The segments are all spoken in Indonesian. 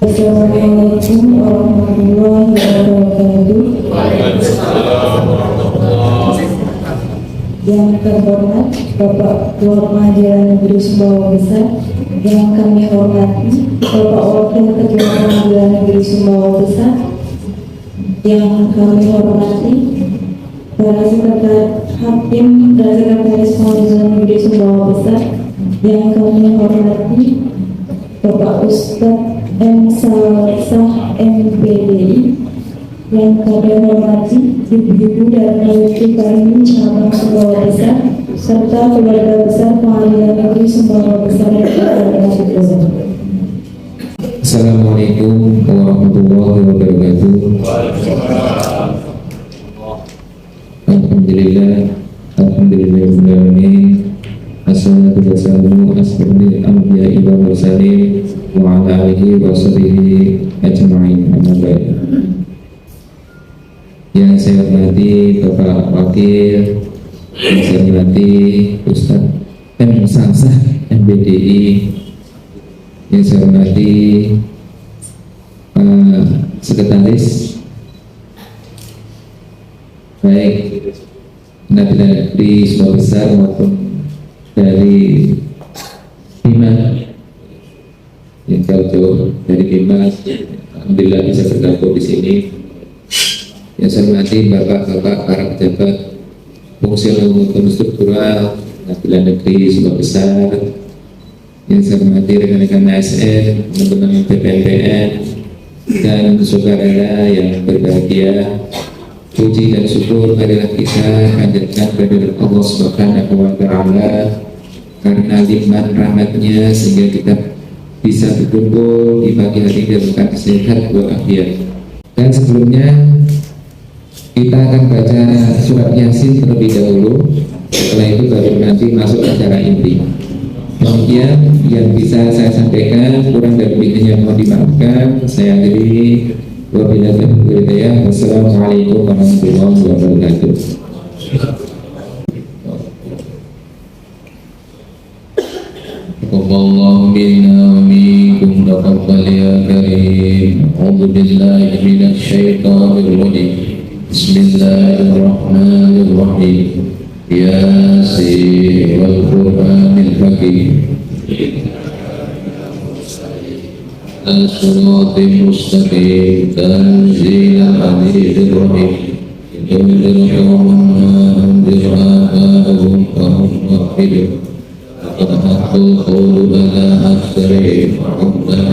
Assalamualaikum warahmatullahi wabarakatuh. Yang terhormat Bapak Ketua Pengadilan Negeri Sumbawa Besar, yang kami hormati Bapak Wakil Ketua Pengadilan Negeri Sumbawa Besar, yang kami hormati para sekretaris hakim dan sekretaris Pengadilan Negeri Sumbawa Besar, yang kami hormati Bapak Ustadz M. Salsah MPDI, yang kami hormati ibu-ibu dan ibu kami cabang Sumbawa Besar serta keluarga besar Pengadilan Negeri Sumbawa Besar yang berbahagia. Assalamualaikum warahmatullahi wabarakatuh. Alhamdulillahirrahmanirrahim. Assalatu wassalamu asrafil anbiya'i wal mursalin wa ala alihi wa sahbihi ajma'in. Amma ba'd. Yang saya hormati Bapak Wakil, yang saya hormati Ustadz M. Salsah MPDI, yang saya hormati Sekretaris baik Pengadilan Negeri Sumbawa Besar maupun dari Bima yang jauh-jauh dari Bima, alhamdulillah bisa bergabung di sini. Yang saya hormati bapak-bapak para pejabat fungsional maupun struktural Pengadilan Negeri Sumbawa Besar, yang saya hormati rekan-rekan ASN, teman-teman BPNPN, dan saudara yang berbahagia. Puji dan syukur marilah kita panjatkan kepada Allah Subhanahu wa Ta'ala karena limpahan rahmatnya sehingga kita bisa berkumpul di pagi hari dalam sehat walafiat. Dan sebelumnya kita akan baca surat Yasin terlebih dahulu, setelah itu baru nanti masuk acara inti. Demikian yang bisa saya sampaikan, kurang dan lebihnya mohon dimaafkan. Saya akhiri. Wassalamualaikum warahmatullahi wabarakatuh. Taqabbalallahu minna wa minkum taqabbal ya karim. A'udzu billahi minasy syaithanir rajim. Bismillahirrahmanirrahim. Yasin wal Qur'anil hakim. الصراط المستقيم تنزيل العزيز الرحيم تنذر قوما أنذر آباءهم فهم غافلون لقد حق القول على أكثرهم ربنا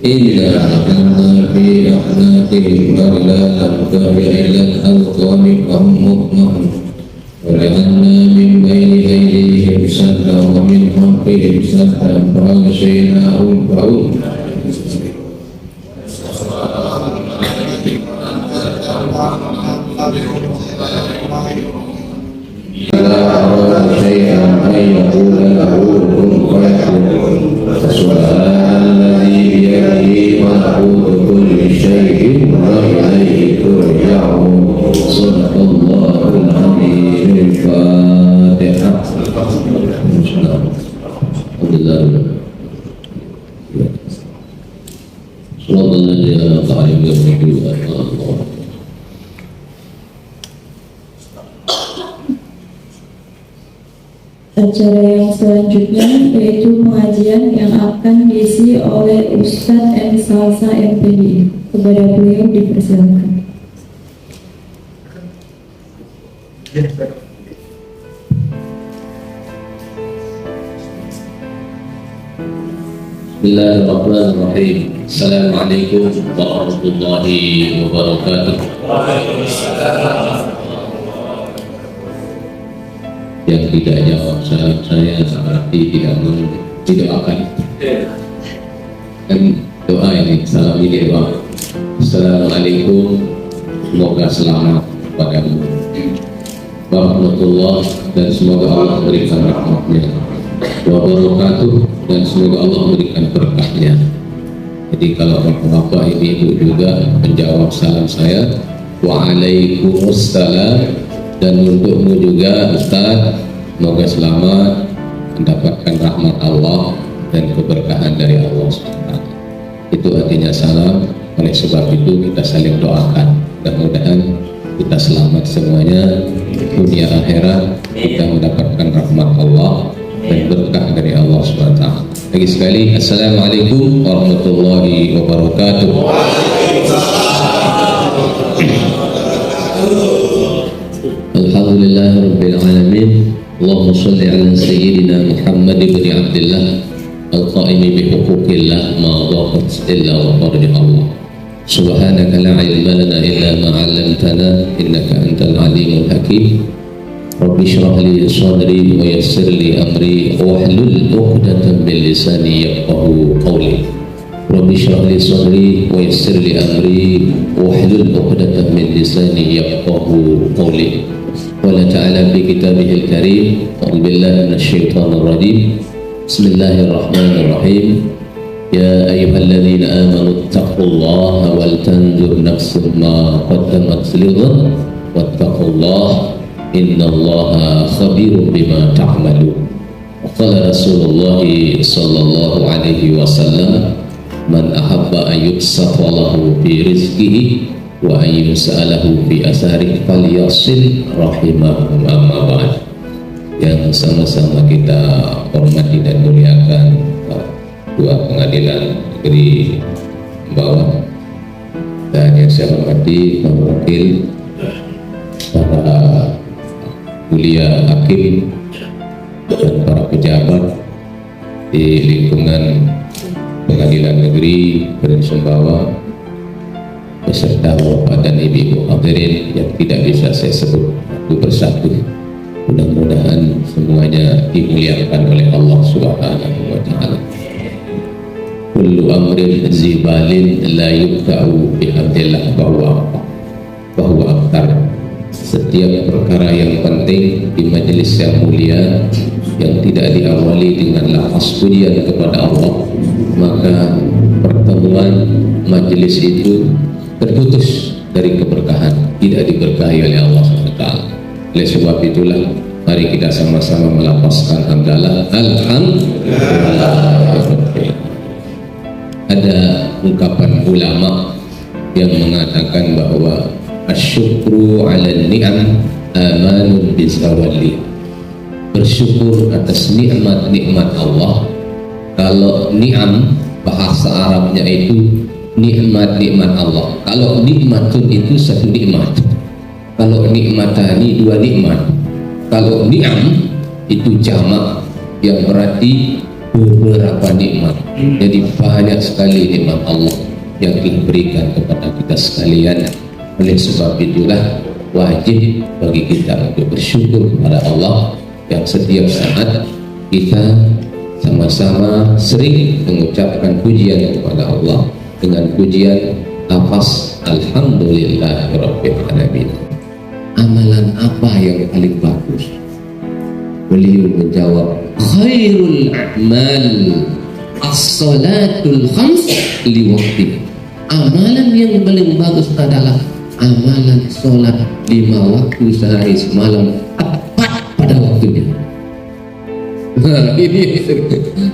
إلا كنا في أعناقهم أغلالا فهي إلى الأذقان فهم مطمئنون ولأنا من بين أيديهم سدا ومن خلفهم سدا فأغشيناهم فهم إذا أراد شيئا أن يقول له كن فيكون سبحان الذي بيده ملكوت كل شيء وإليه ترجعون. صدق الله العظيم. الفاتحة. Alhamdulillah. Sallallahu alaihi wasallam. Acara yang selanjutnya yaitu pengajian yang akan diisi oleh Ustadz M. Salsah MPDI. Kepada beliau dipersilakan. Bismillahirrahmanirrahim. Assalamualaikum warahmatullahi wabarakatuh. Yang tidak jawab salam saya berarti tidak didoakan. Dan doa ini, salam ini doa. Assalamualaikum, semoga selamat padamu warahmatullah, dan semoga Allah memberikan rahmatnya, wabarakatuh, dan semoga Allah memberikan berkahnya. Jadi kalau bapak ibu juga menjawab salam saya, waalaikumsalam. Dan untukmu juga Ustaz, semoga selamat mendapatkan rahmat Allah dan keberkahan dari Allah SWT. itu artinya salam. Oleh sebab itu kita saling doakan, mudah-mudahan kita selamat semuanya, dunia akhirat kita mendapatkan rahmat Allah dan berkah dari Allah SWT. Lagi sekali, Assalamualaikum warahmatullahi wabarakatuh. Alhamdulillah Rabbil Alamin. Allahumma salli ala Sayyidina Muhammad ibn Abdullah al-qa'imi bihuquqillah ma dhaqat illa wa farja Allah. Subhanaka la ilma lana illa ma 'allamtana innaka antal alimul hakim. Rabbi shrah li sadri wa yassir li amri wahlul 'uqdatam min lisani yafqahu qawli. Rabbi shrah li sadri wa yassir li amri wahlul 'uqdatam min lisani yafqahu qawli. Qala ta'ala fi kitabihil karim, a'udzu billahi minasyaitonir rajim. Bismillahirrahmanirrahim. Ya ayyuhalladzina amanu taqullaha wal tanzur nafsum ma qaddamat lighad wattaqullaha innallaha khabirum bima ta'malun. Wa qala Rasulullah sallallahu alaihi wasallam, man ahabba an yubsata lahu fi rizqihi wa an yus'alahu fi asarihi falyasil rahimahu amma ba'd. Yang sama-sama kita hormati dan muliakan Ketua Pengadilan Negeri Bawah, dan yang saya hormati para wakil, para mulia hakim dan para pejabat di lingkungan Pengadilan Negeri Kabupaten Sumbawa, beserta bapak dan ibu hadirin yang tidak bisa saya sebut satu persatu. Mudah-mudahan semuanya dimuliakan oleh Allah Subhanahu wa Ta'ala. Kullu amrin zibalin la yubta'u bihamdillah bahwa aktar. Setiap perkara yang penting di majelis yang mulia yang tidak diawali dengan lafaz pujian kepada Allah, maka pertemuan majelis itu terputus dari keberkahan, tidak diberkahi oleh Allah SWT. Oleh sebab itulah mari kita sama-sama melafazkan hamdalah alhamdulillah. Ada ungkapan ulama yang mengatakan bahwa asyukru ala ni'am amanun bizawali. Bersyukur atas nikmat-nikmat Allah. Kalau ni'am bahasa Arabnya itu nikmat-nikmat Allah. Kalau nikmatun itu satu nikmat. Kalau nikmatani dua nikmat. Kalau ni'am itu jamak yang berarti beberapa nikmat. Jadi banyak sekali nikmat Allah yang diberikan kepada kita sekalian. Oleh sebab itulah wajib bagi kita untuk bersyukur kepada Allah yang setiap saat kita sama-sama sering mengucapkan pujian kepada Allah dengan pujian lafaz alhamdulillahirabbil alamin. Amalan apa yang paling bagus? Beliau menjawab, khairul a'mal as-salatul khams li waqti. Amalan yang paling bagus adalah amalan sholat 5 waktu sehari semalam tepat pada waktunya. Nah, ini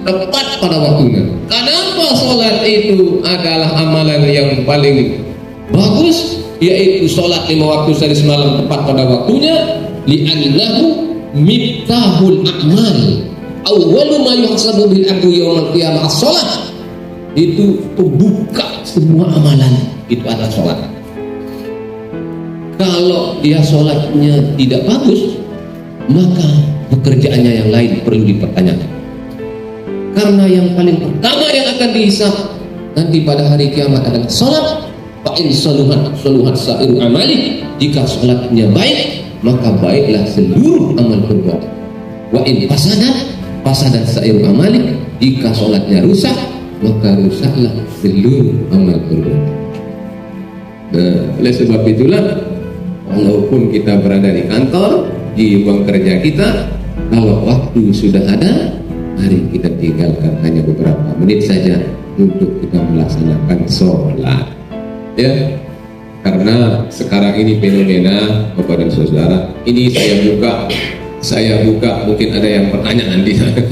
tepat pada waktunya. Kenapa sholat itu adalah amalan yang paling bagus, yaitu sholat 5 waktu sehari semalam tepat pada waktunya? Li'annahu miftahul a'mal, awwalu ma yuhasabu bil abdu yaumil qiyamah as-shalah. Itu pembuka semua amalan, itu adalah sholat. Kalau dia sholatnya tidak bagus, maka pekerjaannya yang lain perlu dipertanyakan. Karena yang paling pertama yang akan dihisab nanti pada hari kiamat adalah sholat. Fa in saluhat sa'iru amali. Jika sholatnya baik, maka baiklah seluruh amal perbuatan. Wa in fasadat sa'iru amali. Jika sholatnya rusak, maka rusaklah seluruh amal perbuatan. Nah, oleh sebab itulah, walaupun kita berada di kantor, di ruang kerja kita, kalau waktu sudah ada, mari kita tinggalkan hanya beberapa menit saja untuk kita melaksanakan sholat. Ya, karena sekarang ini fenomena, Bapak dan Saudara, ini saya buka, mungkin ada yang pertanyaan di sana.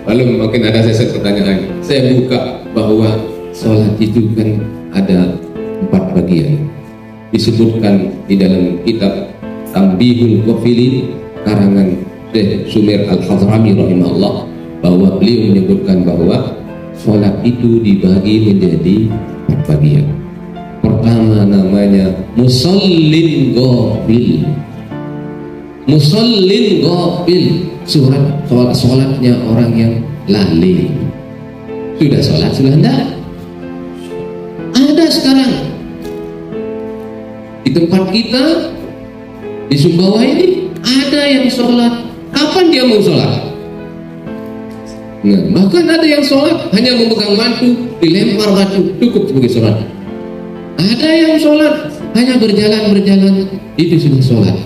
Lalu mungkin ada sesi pertanyaan. Saya buka bahwa sholat itu kan ada 4 bagian. Disebutkan di dalam kitab Tambihul Ghafilin karangan Syekh Sumer Al-Hadrami rahimahullah, bahwa beliau menyebutkan bahwa sholat itu dibagi menjadi 4 bagian. Pertama namanya musallin ghafil. Musallin ghafil, sholatnya orang yang lalai. Sudah sholat, sudah enggak? Ada sekarang di tempat kita di Sumbawa ini ada yang sholat. Kapan dia mau sholat? Nah, bahkan ada yang sholat hanya memegang batu, dilempar batu, cukup sebagai sholat. Ada yang sholat hanya berjalan, itu sudah sholat.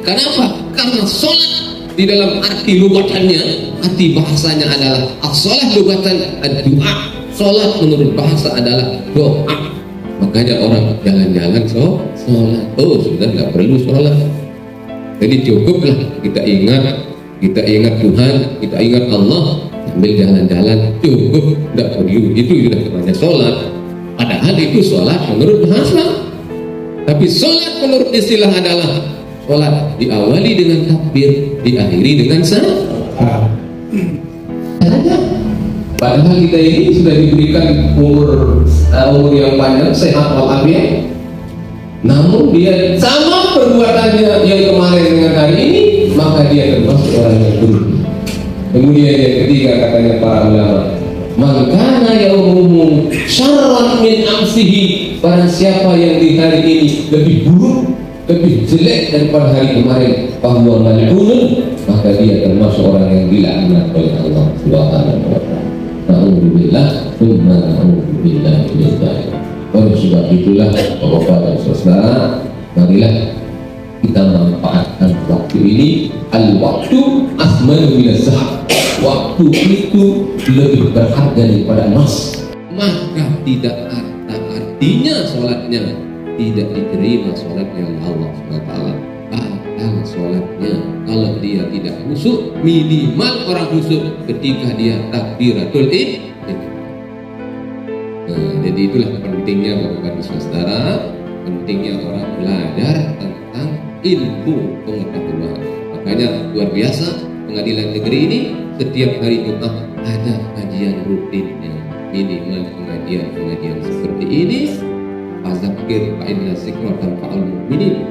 Kenapa? Karena sholat di dalam arti lugatannya, arti bahasanya adalah as-sholat lugatan ad-du'a. Sholat menurut bahasa adalah doa. Makanya orang jalan-jalan sholat. Oh, sudah tidak perlu sholat. Jadi cukuplah kita ingat Tuhan, kita ingat Allah, sambil jalan-jalan, cukup, tidak perlu itu sudah namanya sholat. Padahal itu sholat menurut bahasa, tapi sholat menurut istilah adalah sholat diawali dengan takbir, diakhiri dengan salam. Padahal kita ini sudah diberikan umur yang panjang, sehat walafiat, namun dia sama perbuatannya yang kemarin dengan hari ini, maka dia termasuk orang yang buruk. Kemudian yang ketiga katanya para ulama, man kana yaumuhu syarran min amsihi, barang siapa yang di hari ini lebih buruk, lebih jelek daripada hari kemarin, bahwa mal'unun, maka dia termasuk orang yang dilaknat oleh Allah Subhanahu wa taala. Alhamdulillah, thumma alhamdulillah min dzalik. Oleh sebab itulah Bapak dan Saudara, marilah kita manfaatkan waktu ini. Al-waktu asmanu min az-zahab. Waktu itu lebih berharga daripada emas. Maka tidak ada artinya sholatnya tidak diterima, sholatnya Allah SWT. Batal sholatnya kalau dia tidak khusyuk. Minimal orang khusyuk ketika dia takbiratul ihram. Jadi itulah pentingnya Bapak Ibu Saudara, pentingnya orang belajar tentang ilmu pengetahuan. Makanya luar biasa pengadilan negeri ini setiap hari Jumat ada kajian rutinnya, minimal pengajian seperti ini. Fadzakir fa inna dzikra tanfa'ul mu'minin.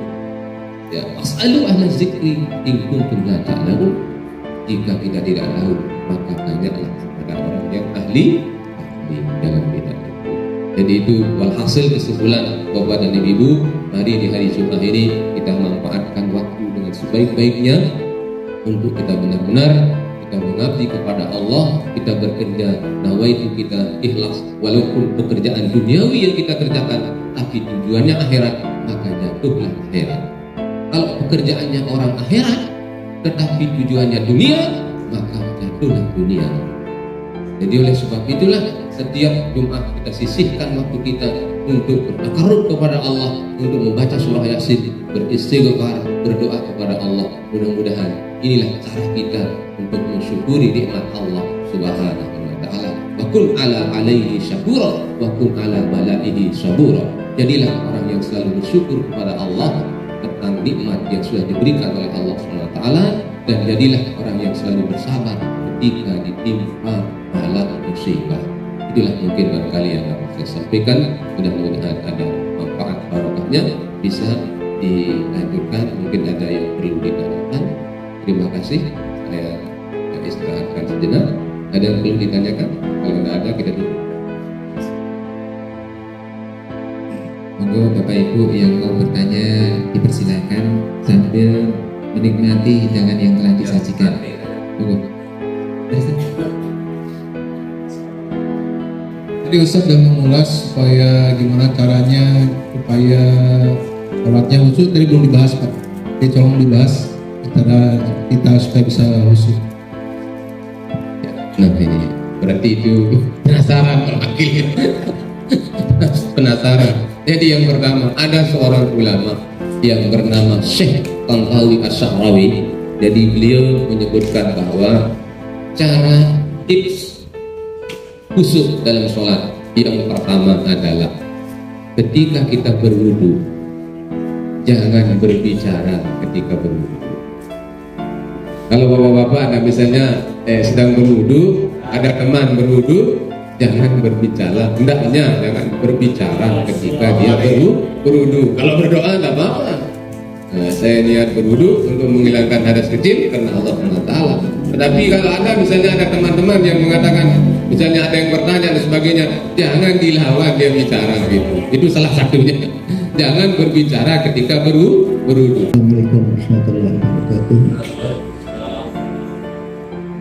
Ya, as'alu ahla dzikri in kuntum la ta'lamun. Jika kita tidak tahu, maka tanyalah kepada orang yang ahli dalam bidang itu. Jadi itu walhasil kesimpulan Bapak dan Ibu, mari di hari Jumat ini kita manfaatkan waktu dengan sebaik-baiknya untuk kita benar-benar kita mengabdi kepada Allah, kita bekerja nawaitu, kita ikhlas, walaupun pekerjaan duniawi yang kita kerjakan tapi tujuannya akhirat, maka jatuhlah akhirat. Kalau pekerjaannya orang akhirat tetapi tujuannya dunia, maka jatuhlah dunia. Jadi oleh sebab itulah setiap Jumat kita sisihkan waktu kita untuk bertakarrub kepada Allah, untuk membaca surah Yasin, beristighfar, berdoa kepada Allah. Mudah-mudahan inilah cara kita untuk mensyukuri nikmat Allah Subhanahu wa taala. Wa kun ala alaihi syakura wa kun ala balaihi sabura. Jadilah orang yang selalu bersyukur kepada Allah tentang nikmat yang sudah diberikan oleh Allah Subhanahu wa taala, dan jadilah orang yang selalu bersabar ketika ditimpa bala musibah. Itulah mungkin barangkali yang dapat saya sampaikan. Mudah-mudahan ada manfaat barokahnya, bisa dilanjutkan. Mungkin ada yang perlu ditanyakan. Terima kasih. Saya istirahatkan sejenak. Ada yang perlu ditanyakan? Kalau tidak ada, kita tutup. Monggo Bapak Ibu yang mau bertanya dipersilakan sambil menikmati hidangan yang telah disajikan. Monggo. Tadi Ustaz sudah mengulas supaya gimana caranya supaya sholatnya khusyuk, tadi belum dibahas Pak. Jadi tolong dibahas antara kita supaya bisa khusyuk. Nah ini berarti itu penasaran akhirnya. Penasaran. Jadi yang pertama, ada seorang ulama yang bernama Syekh Tantawi As-Sahrawi. Jadi beliau menyebutkan bahwa cara tips khusyuk dalam sholat Yang pertama adalah ketika kita berwudu, jangan berbicara ketika berwudu. Kalau bapak-bapak ada misalnya sedang berwudu, ada teman berwudu, jangan berbicara. Hendaknya jangan berbicara ketika dia berwudu. Kalau berdoa tidak apa-apa. Saya niat berwudu untuk menghilangkan hadas kecil karena Allah SWT. Tetapi kalau ada misalnya ada teman-teman yang mengatakan, misalnya ada yang bertanya dan sebagainya, jangan dilawan dia bicara gitu. Itu salah satunya. Jangan berbicara ketika berwudu. Assalamualaikum warahmatullahi wabarakatuh.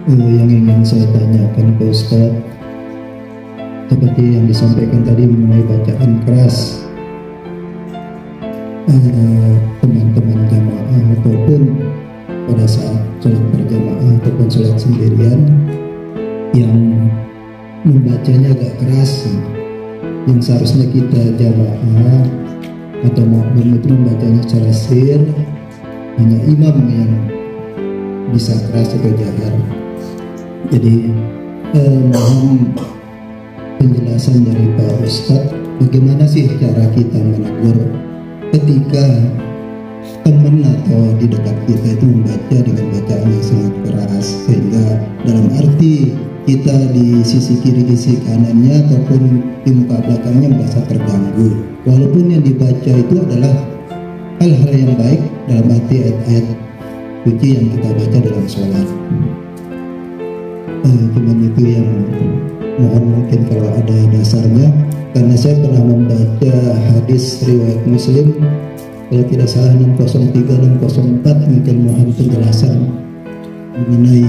Yang ingin saya tanyakan ke Ustaz, seperti yang disampaikan tadi mengenai bacaan keras, teman-teman jamaah ataupun pada saat sholat berjamaah ataupun sholat sendirian yang membacanya agak keras, yang seharusnya kita jamaah atau makmum itu membacanya secara sir, hanya imam yang bisa keras atau jahar. Jadi mohon penjelasan dari Pak Ustadz, bagaimana sih cara kita menegur ketika teman atau di dekat kita itu membaca dengan bacaan yang sangat keras, sehingga dalam arti kita di sisi kiri, sisi kanannya ataupun di muka belakangnya merasa terganggu, walaupun yang dibaca itu adalah hal-hal yang baik dalam arti ayat-ayat suci yang kita baca dalam sholat. Cuman itu yang mohon mungkin kalau ada dasarnya, karena saya pernah membaca hadis riwayat Muslim, kalau tidak salah 603 604, mungkin mohon penjelasan mengenai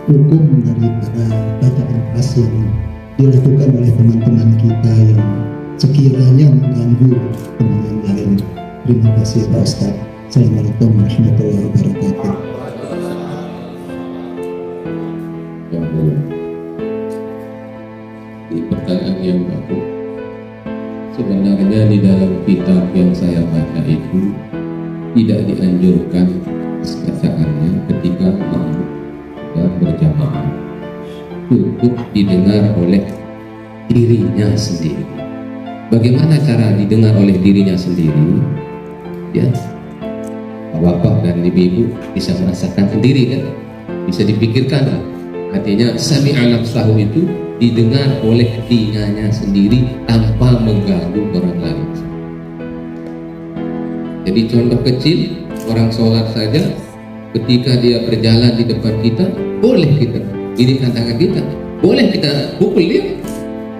hukum daripada bacaan keras yang dilakukan oleh teman-teman kita yang sekiranya mengganggu teman yang lain. Terima kasih Pak Ustaz. Assalamualaikum warahmatullahi wabarakatuh. Di pertanyaan yang bagus. Sebenarnya di dalam kitab yang saya baca itu tidak dianjurkan bacaannya ketika mau berjamaah untuk didengar oleh dirinya sendiri. Bagaimana cara didengar oleh dirinya sendiri? Ya, bapak dan ibu-ibu bisa merasakan sendiri kan? Bisa dipikirkan kan? Artinya sami'a nafsahu itu didengar oleh telinganya sendiri tanpa mengganggu orang lain. Jadi contoh kecil, orang sholat saja ketika dia berjalan di depan kita, boleh kita ginikan tangan kita, boleh kita pukul dia,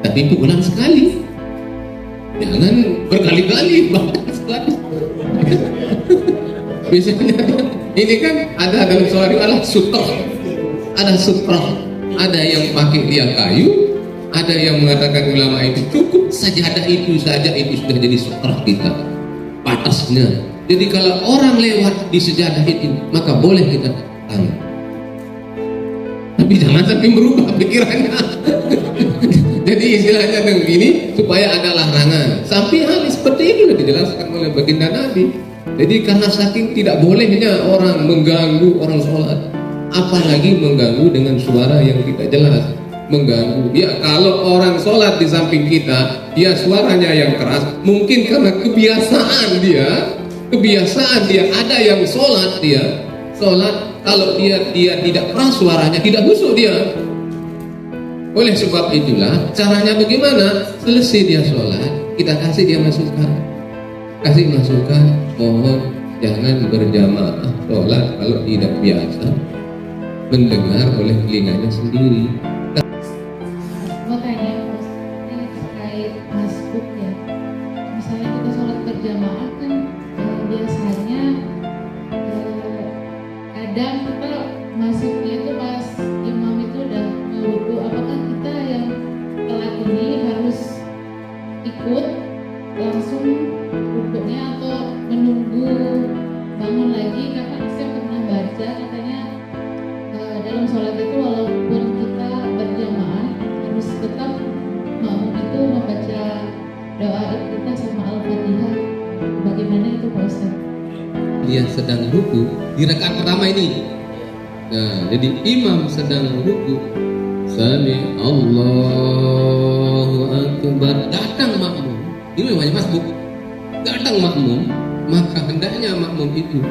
tapi pukulan sekali, jangan berkali-kali, bahkan sekali. Biasanya ini kan ada dalam sholat Allah sutrah, ada sutrah, ada yang pakai tiang kayu, ada yang mengatakan ulama itu cukup sajadah itu saja, itu sudah jadi sutrah kita, batasnya. Jadi kalau orang lewat di sejadah itu, maka boleh kita tanya. Tapi jangan sampai berubah pikirannya. Jadi istilahnya dengan begini supaya ada larangan. Sampai hal seperti itu sudah dijelaskan oleh baginda Nabi. Jadi karena saking tidak bolehnya orang mengganggu orang sholat, apalagi mengganggu dengan suara yang tidak jelas, mengganggu. Ya kalau orang sholat di samping kita, dia suaranya yang keras, mungkin karena kebiasaan dia ada yang sholat kalau dia tidak keras suaranya, tidak busuk dia. Oleh sebab itulah caranya bagaimana? Selesai dia sholat, kita kasih dia masukan, mohon jangan berjamaah sholat kalau tidak biasa mendengar oleh telinganya sendiri. Makanya ini terkait masbuk ya, misalnya kita sholat berjamaah kan biasanya kadang kita masuknya itu pas imam itu udah wudu, apakah kita yang telat ini harus ikut langsung wudunya atau menunggu bangun lagi? Karena saya pernah baca katanya dalam sholat itu walaupun kita berjamaah harus tetap makmum itu membaca doa kita sama Al-Fatihah. Bagaimana itu Pak Ustaz? Dia sedang ruku di rakaat pertama ini. Nah, jadi imam sedang ruku, Sami Allahu Akbar, datang makmum. Ini namanya masbuk. Datang makmum, maka hendaknya makmum itu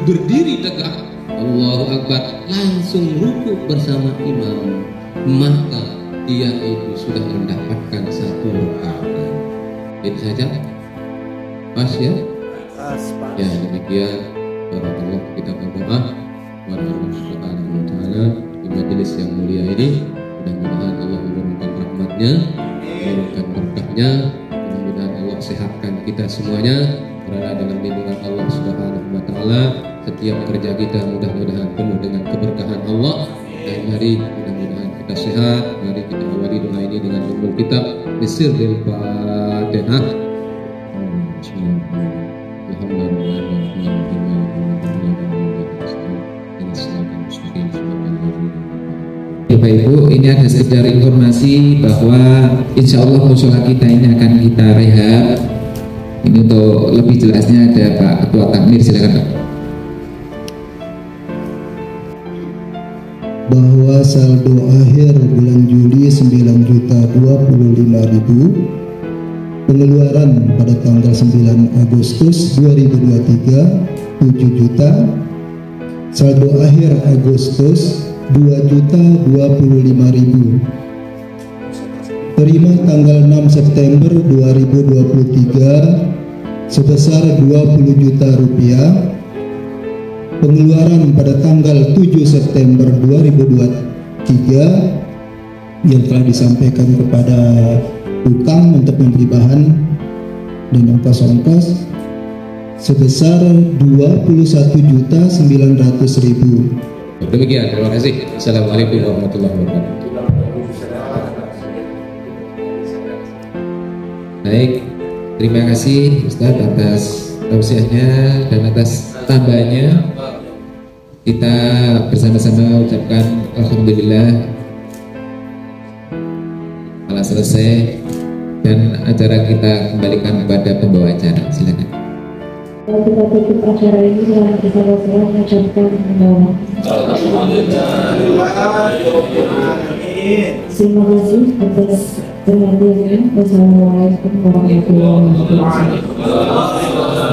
berdiri tegak. Allahu Akbar, langsung rukuk bersama imam. Maka dia itu sudah mendapatkan satu rakaat. Itu saja. Pas ya? Ya, demikian. Barakallahu, kita berdoa kepada Allah Subhanahu wa taala di majelis yang mulia ini. Mudah-mudahan Allah menurunkan rahmatnya, menurunkan berkahnya. Mudah-mudahan Allah sehatkan kita semuanya, berada dalam lindungan Allah Subhanahu wa taala. Setiap kerja kita mudah-mudahan penuh dengan keberkahan Allah. Dan mari mudah-mudahan kita sehat. Mari kita awali doa ini dengan ummul kitab Sirril Fatihah. Bapak Ibu, ini ada sekedar informasi bahwa insya Allah musola kita ini akan kita rehab. Ini untuk lebih jelasnya ada Pak Ketua Takmir, silakan Pak. Bahwa saldo akhir bulan Juli 9.025.000, pengeluaran pada tanggal 9 Agustus 2023 7 juta, saldo akhir Agustus 2.025.000, terima tanggal 6 September 2023 sebesar 20 juta rupiah, pengeluaran pada tanggal 7 September 2023 yang telah disampaikan kepada tukang untuk membeli bahan dan ongkos-ongkos sebesar 21.900.000. Demikian, terima kasih. Assalamualaikum warahmatullahi wabarakatuh. Baik, terima kasih Ustadz atas tausiahnya dan atas tambahannya. Kita bersama-sama ucapkan alhamdulillah telah selesai dan acara kita kembalikan kepada pembawa acara. Silakan. Kita tutup acara ini dengan bersama-sama mengucapkan bahwa terima kasih atas perhatiannya. Wassalamualaikum warahmatullahi wabarakatuh.